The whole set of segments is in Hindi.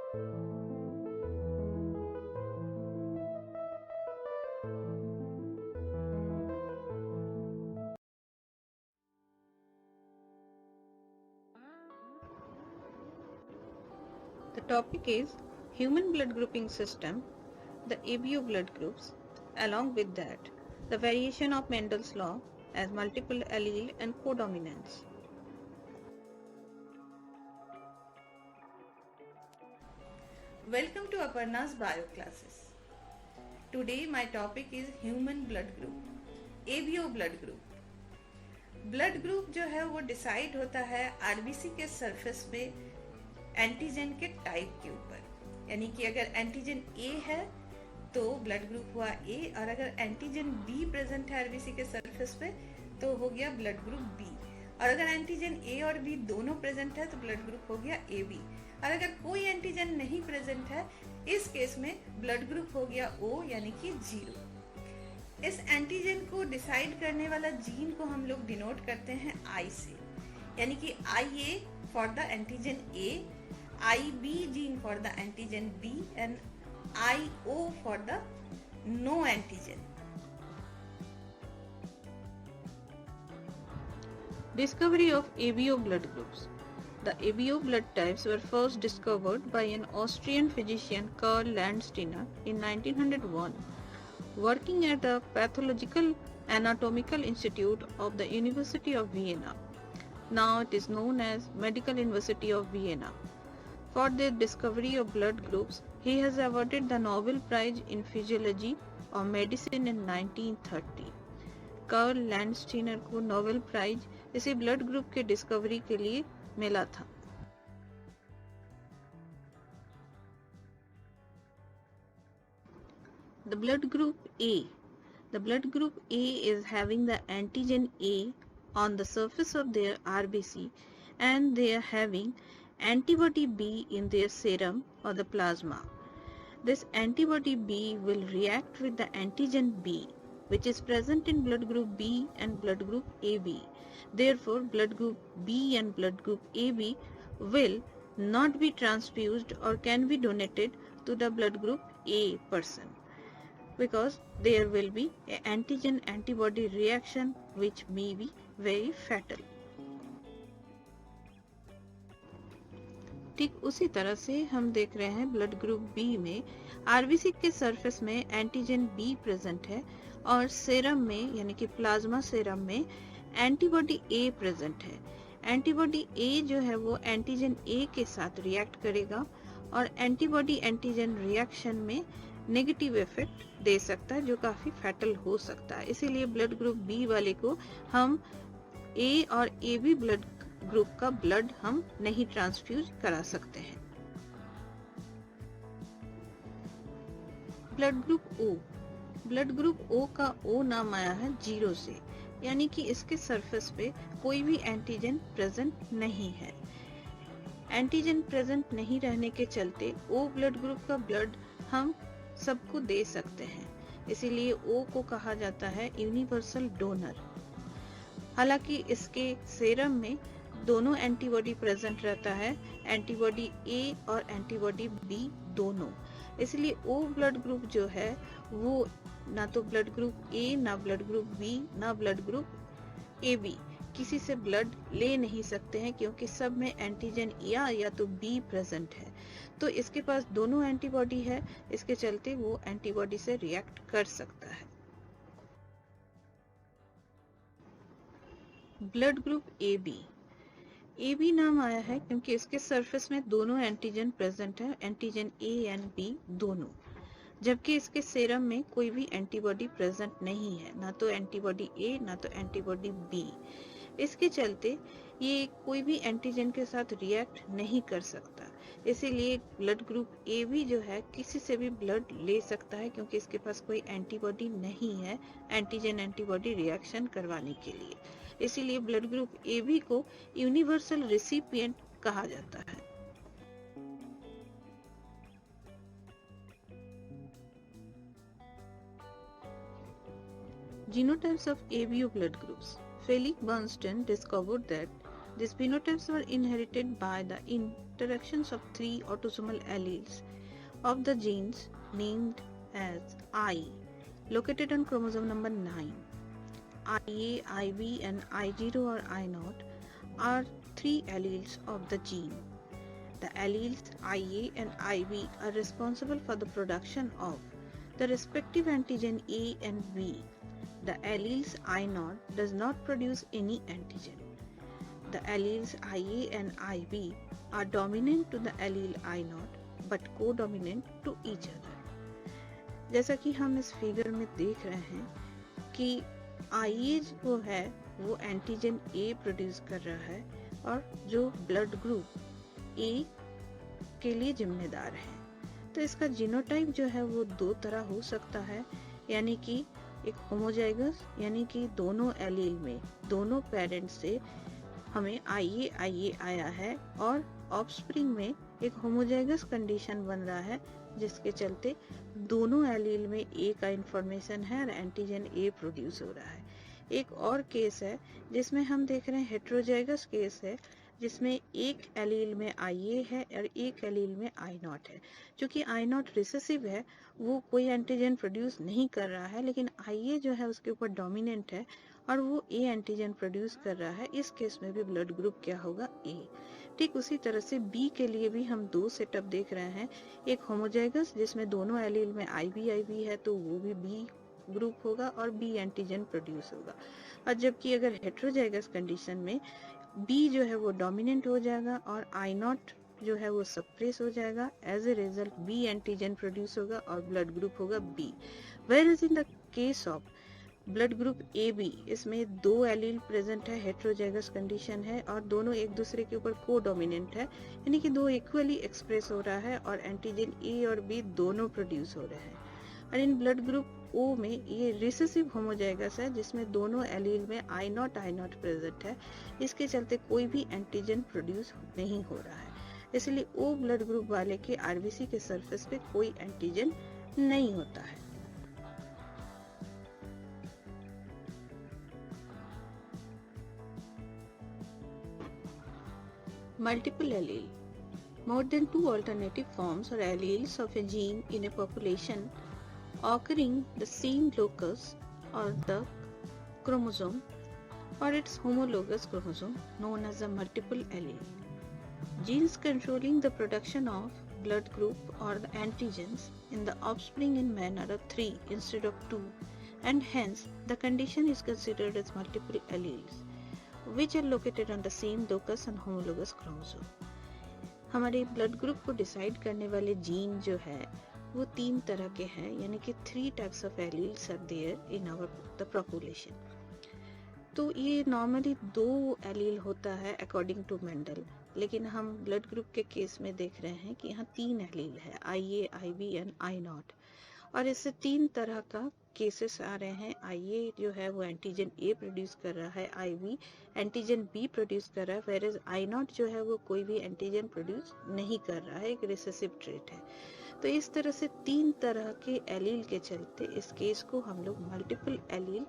The topic is human blood grouping system, the ABO blood groups, along with that, the variation of Mendel's law as multiple allele and codominance. Welcome to Aparna's bio classes. Today my topic is human blood group, ABO blood group. Blood group जो है वो डिसाइड होता है आरबीसी के सरफेस पे एंटीजन के टाइप के ऊपर, यानी कि अगर एंटीजन ए है तो ब्लड ग्रुप हुआ ए, और अगर एंटीजन बी प्रेजेंट है आरबीसी के सरफेस पे तो हो गया ब्लड ग्रुप बी, और अगर एंटीजन ए और बी दोनों प्रेजेंट है तो ब्लड ग्रुप हो गया ए बी, और अगर कोई एंटीजन नहीं प्रेजेंट है इस केस में ब्लड ग्रुप हो गया ओ, यानी कि 0। इस एंटीजन को डिसाइड करने वाला जीन को हम लोग डिनोट करते हैं आई से, यानी कि I A for the antigen A, I B gene for the antigen B and I O for the no antigen. Discovery of ABO blood groups. The ABO blood types were first discovered by an Austrian physician Karl Landsteiner in 1901, working at the Pathological Anatomical Institute of the University of Vienna. Now it is known as Medical University of Vienna. For their discovery of blood groups, he has awarded the Nobel Prize in Physiology or Medicine in 1930. Karl Landsteiner को नोबेल प्राइज इसी ब्लड ग्रुप के डिस्कवरी के लिए मिला था। The blood group A. The blood group A is having the antigen A on the surface of their RBC and they are having antibody B in their serum or the plasma. This antibody B will react with the antigen B, which is present in blood group B and blood group AB. Therefore, blood group B and blood group AB will not be transfused or can be donated to the blood group A person, because there will be an antigen antibody reaction which may be very fatal. ठीक उसी तरह से हम देख रहे हैं ब्लड ग्रुप बी में आरबीसी के सरफेस में एंटीजन बी प्रेजेंट है और सेरम में यानी कि प्लाज्मा सेरम में एंटीबॉडी ए प्रेजेंट है। एंटीबॉडी ए जो है वो एंटीजन ए के साथ रिएक्ट करेगा और एंटीबॉडी एंटीजन रिएक्शन में नेगेटिव इफेक्ट दे सकता है जो काफी फैटल हो सकता है। इसीलिए ब्लड ग्रुप बी वाले को हम ए और ए बी ब्लड ग्रुप का ब्लड हम नहीं ट्रांसफ्यूज करा सकते हैं। Blood group O. Blood group O का ओ नाम आया है 0 से, यानी कि इसके सरफेस पे कोई भी एंटीजन प्रेजेंट नहीं है। एंटीजन प्रेजेंट नहीं रहने के चलते ओ ब्लड ग्रुप का ब्लड हम सबको दे सकते हैं, इसीलिए ओ को कहा जाता है यूनिवर्सल डोनर। हालांकि इसके सेरम में दोनों एंटीबॉडी प्रेजेंट रहता है, एंटीबॉडी ए और एंटीबॉडी बी दोनों। इसलिए ओ ब्लड ग्रुप जो है वो ना तो ब्लड ग्रुप ए, ना ब्लड ग्रुप बी, ना ब्लड ग्रुप ए बी किसी से ब्लड ले नहीं सकते हैं, क्योंकि सब में एंटीजन या तो बी प्रेजेंट है। तो इसके पास दोनों एंटीबॉडी है, इसके चलते वो एंटीबॉडी से रिएक्ट कर सकता है। ब्लड ग्रुप ए बी नाम आया है क्योंकि इसके सरफेस में दोनों एंटीजन प्रेजेंट है, एंटीजन ए एंड बी दोनों, जबकि इसके सेरम में कोई भी एंटीबॉडी प्रेजेंट नहीं है, ना तो एंटीबॉडी ए ना तो एंटीबॉडी बी। इसके चलते ये कोई भी एंटीजन के साथ रिएक्ट नहीं कर सकता। इसीलिए ब्लड ग्रुप ए बी जो है किसी से भी ब्लड ले सकता है, क्योंकि इसके पास कोई एंटीबॉडी नहीं है एंटीजन एंटीबॉडी रिएक्शन करवाने के लिए। इसीलिए ब्लड ग्रुप ए बी को यूनिवर्सल रेसिपिएंट कहा जाता है। Genotypes of ABO blood groups. Felix Bernstein discovered that These phenotypes were inherited by the interactions of three autosomal alleles of the genes named as I, located on chromosome number 9. IA, IB and I0 or I0 are three alleles of the gene. The alleles IA and IB are responsible for the production of the respective antigen A and B. The alleles I0 does not produce any antigen. The alleles IA and IB are dominant to the allele I0 but co-dominant to each other. जैसा कि हम इस फिगर में देख रहे हैं कि IA जो है वो एंटीजन A प्रोड्यूस कर रहा है और जो ब्लड ग्रुप A के लिए जिम्मेदार है। तो इसका जीनोटाइप जो है वो दो तरह हो सकता है, यानी कि एक होमोजाइगस यानी कि दोनों एलील में दोनों पेरेंट्स से हमें IA आया है और ऑफस्प्रिंग में एक होमोजाइगस कंडीशन बन रहा है जिसके चलते दोनों एलील में A का इंफॉर्मेशन है और एंटीजन A प्रोड्यूस हो रहा है। एक और केस है जिसमें हम देख रहे हैं हेट्रोजाइगस केस है जिसमें एक एलील में IA है और एक एलील में I0 है। क्योंकि I0 रिसेसिव है वो कोई एंटीजन प्रोड्यूस नहीं कर रहा है, लेकिन IA जो है उसके ऊपर डोमिनेंट है और वो A एंटीजन प्रोड्यूस कर रहा है। इस केस में भी ब्लड ग्रुप क्या होगा? A। ठीक उसी तरह से B के लिए भी हम दो सेटअप देख रहे हैं, एक होमोजाइगस जिसमें दोनों एलील में IB है तो वो भी B ग्रुप होगा और B एंटीजन प्रोड्यूस होगा। और जबकि अगर हेट्रोजाइगस कंडीशन में B जो है वो डोमिनेंट हो जाएगा और I0 जो है वो सप्रेस हो जाएगा। As a result B antigen produce होगा और ब्लड ग्रुप होगा B। Where in the case of blood group AB इसमें दो एलील प्रेजेंट है, हेट्रोजाइगस कंडीशन है और दोनों एक दूसरे के ऊपर को डोमिनेंट है, यानी कि दो इक्वली एक्सप्रेस हो रहा है और एंटीजन A और B दोनों प्रोड्यूस हो रहे हैं। और इन ब्लड ग्रुप O में ये रिसेसिव होमोजाइगस है जिसमें दोनों एलील में I0 प्रेजेंट है, इसके चलते कोई भी एंटीजन प्रोड्यूस नहीं हो रहा है। इसलिए O ब्लड ग्रुप वाले के RBC के सरफेस पे कोई एंटीजन नहीं होता है। Multiple allele. More than two alternative forms or alleles of a gene in a population occurring the same locus or the chromosome or its homologous chromosome known as a multiple allele. Genes controlling the production of blood group or the antigens in the offspring in man are of 3 instead of 2, and hence the condition is considered as multiple alleles which are located on the same locus and homologous chromosome. हमारे ब्लड ग्रुप को डिसाइड करने वाले जीन जो है वो 3 तरह के हैं, यानी कि 3 types of alleles are there in our the population. तो ये नॉर्मली 2 एलील होता है अकॉर्डिंग टू मेंडल, लेकिन हम ब्लड ग्रुप के केस में देख रहे हैं कि यहाँ 3 एलील है, IA, IB एंड I0, और इससे 3 तरह का केसेस आ रहे हैं। IA जो है वो एंटीजन A प्रोड्यूस कर रहा है, IB एंटीजन B प्रोड्यूस कर रहा है, वेयरएज I0 जो है वो कोई भी एंटीजन प्रोड्यूस नहीं कर रहा है, एक रिसेसिव ट्रेट है। तो इस तरह से 3 तरह के एलील के चलते इस केस को हम लोग मल्टीपल एलील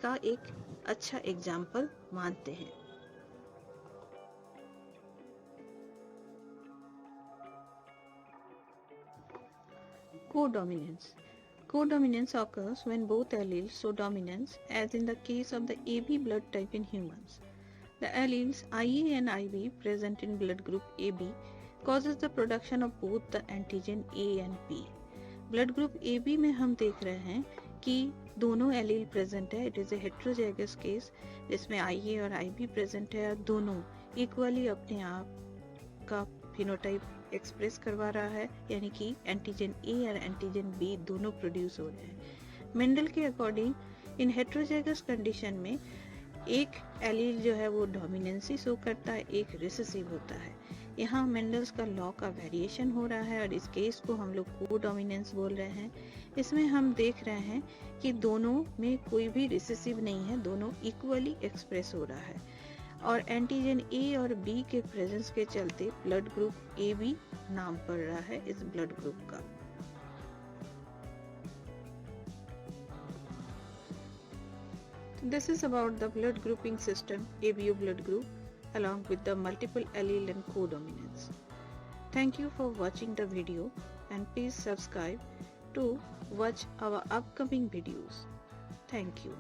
का एक अच्छा एग्जाम्पल मानते हैं। Codominance. Codominance occurs when both alleles show dominance, as in the case of the AB blood type in humans. The alleles IA and IB present in blood group AB causes the production of both the antigen A and B. Blood group AB में हम देख रहे हैं कि दोनों एलील प्रेजेंट है। It is a heterozygous case जिसमें IA और IB प्रेजेंट है और दोनों इक्वली अपने आप का फिनोटाइप एक्सप्रेस करवा रहा है, यानी कि एंटीजन A और एंटीजन B दोनों प्रोड्यूस हो रहे हैं। मेंडल के अकॉर्डिंग इन हेट्रोजाइगस कंडीशन में एक एलील जो है वो डोमिनेंसी शो करता है, एक रिसेसिव होता है। यहाँ मेंडल्स का लॉ का वेरिएशन हो रहा है और इस केस को हम लोग को डोमिनेंस बोल रहे हैं। इसमें हम देख रहे हैं कि दोनों में कोई भी रिसेसिव नहीं है, दोनों इक्वली एक्सप्रेस हो रहा है और एंटीजन A और B के प्रेजेंस के चलते ब्लड ग्रुप AB नाम पड़ रहा है इस ब्लड ग्रुप का। This is about the blood grouping system, ABO blood group. along with the multiple allele and codominance. Thank you for watching the video and please subscribe to watch our upcoming videos. Thank you.